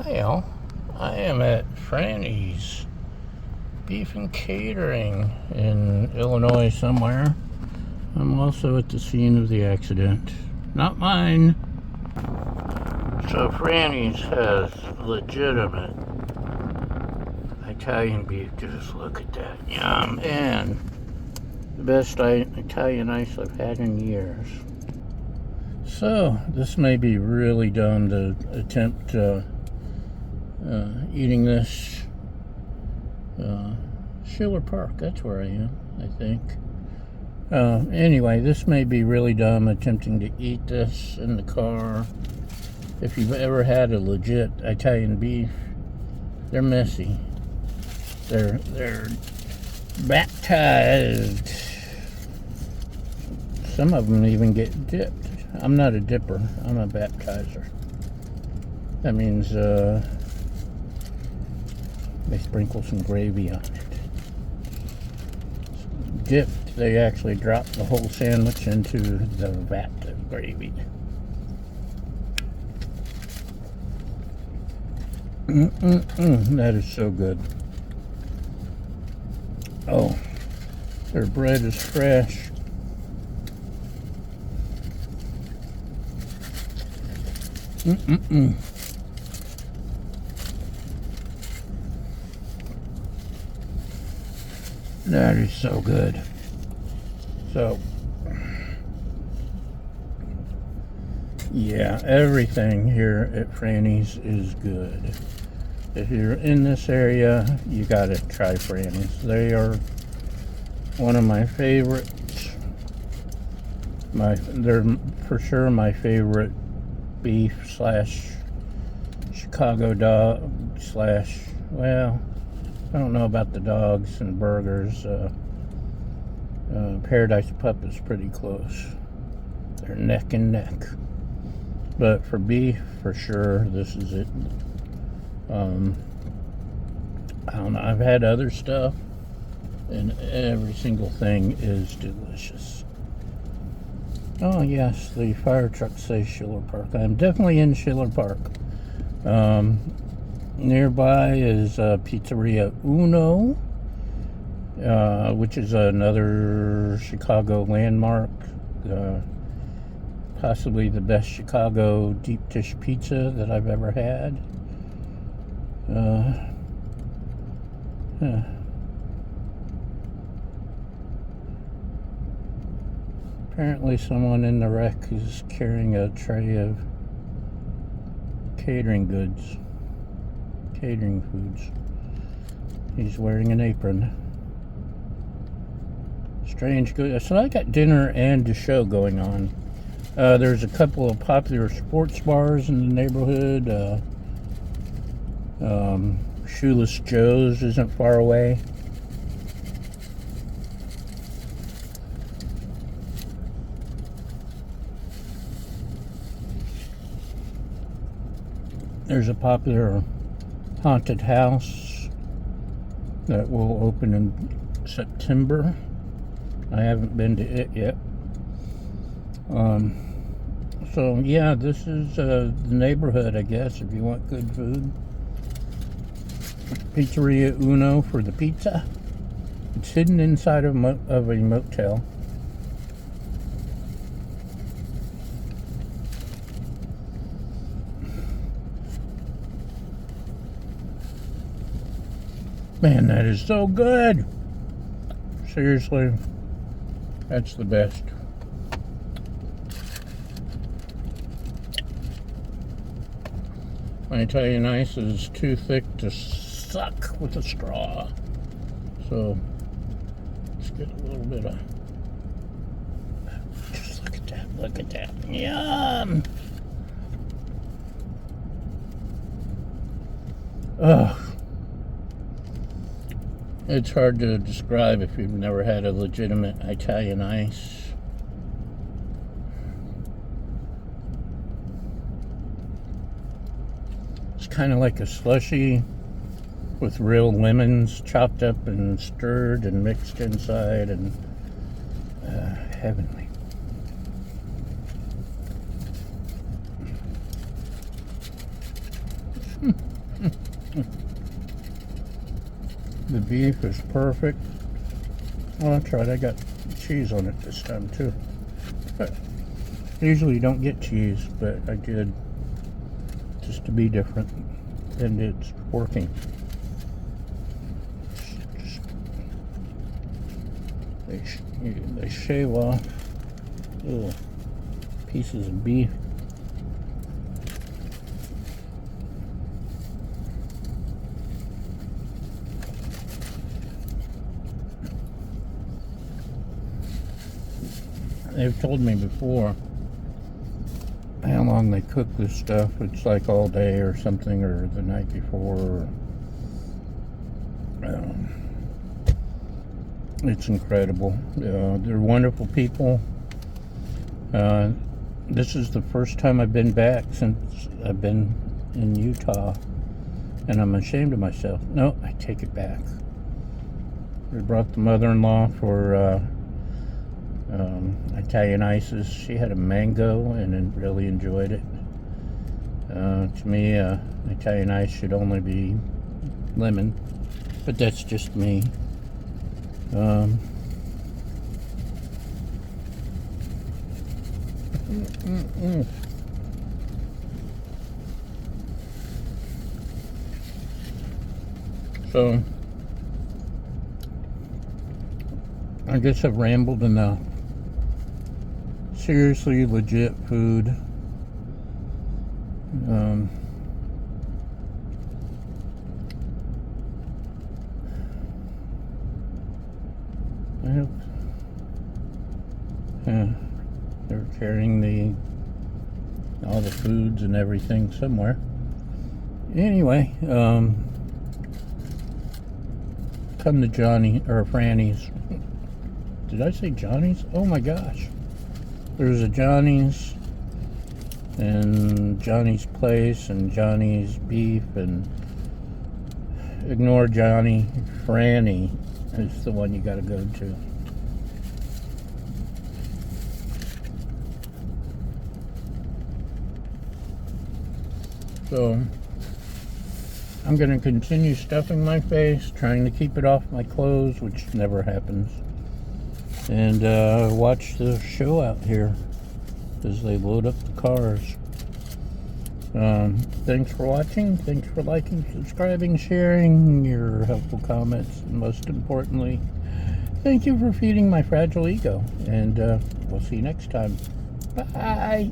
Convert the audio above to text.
Hi all, I am at Frannie's Beef and Catering in Illinois somewhere. I'm also at the scene of the accident. Not mine. So Frannie's has legitimate Italian beef. Just look at that. Yum. And the best Italian ice I've had in years. So this may be really dumb to attempt eating this. Schiller Park, that's where I am, I think. Anyway, this may be really dumb attempting to eat this in the car. If you've ever had a legit Italian beef, they're messy. They're baptized. Some of them even get dipped. I'm not a dipper, I'm a baptizer. That means they sprinkle some gravy on it. Dipped, they actually drop the whole sandwich into the vat of gravy. That is so good. Oh, their bread is fresh. That is so good. So, yeah, everything here at Frannie's is good. If you're in this area, you gotta try Frannie's. They are one of my favorites. They're for sure my favorite beef slash Chicago dog slash, well, I don't know about the dogs and burgers. Paradise Pup is pretty close. They're neck and neck. But for beef, for sure, this is it. I don't know. I've had other stuff, and every single thing is delicious. Oh yes, the fire trucks say Schiller Park. I'm definitely in Schiller Park. Nearby is Pizzeria Uno, which is another Chicago landmark. Possibly the best Chicago deep dish pizza that I've ever had. Apparently someone in the wreck is carrying a tray of catering goods. Catering foods. He's wearing an apron. Strange. Good. So I got dinner and a show going on. There's a couple of popular sports bars in the neighborhood. Shoeless Joe's isn't far away. There's a popular haunted house that will open in September. I haven't been to it yet. So yeah, this is the neighborhood, I guess, if you want good food. Pizzeria Uno for the pizza. It's hidden inside of a motel. Man, that is so good. Seriously, that's the best. My Italian ice is too thick to suck with a straw. So, let's get a little bit of... Just look at that, look at that. Yum! Ugh. It's hard to describe if you've never had a legitimate Italian ice. It's kind of like a slushie with real lemons chopped up and stirred and mixed inside, and heavenly. The beef is perfect. Oh, that's right, I got cheese on it this time too. But usually you don't get cheese, but I did just to be different, and it's working. They shave off little pieces of beef. They've told me before how long they cook this stuff. It's like all day or something, or the night before. It's incredible. They're wonderful people. This is the first time I've been back since I've been in Utah, and I'm ashamed of myself. No, I take it back. We brought the mother-in-law for Italian ices. She had a mango and really enjoyed it. To me, Italian ice should only be lemon, but that's just me. So, I guess I've rambled enough. Seriously legit food. I hope they're carrying all the foods and everything somewhere. Anyway, come to Johnny or Frannie's. Did I say Johnny's? Oh my gosh. There's a Johnny's and Johnny's Place and Johnny's Beef, and ignore Johnny. Frannie is the one you gotta go to. So I'm gonna continue stuffing my face, trying to keep it off my clothes, which never happens, and watch the show out here as they load up the cars. Thanks for watching. Thanks for liking, subscribing, sharing, your helpful comments, and most importantly, thank you for feeding my fragile ego. And we'll see you next time. Bye.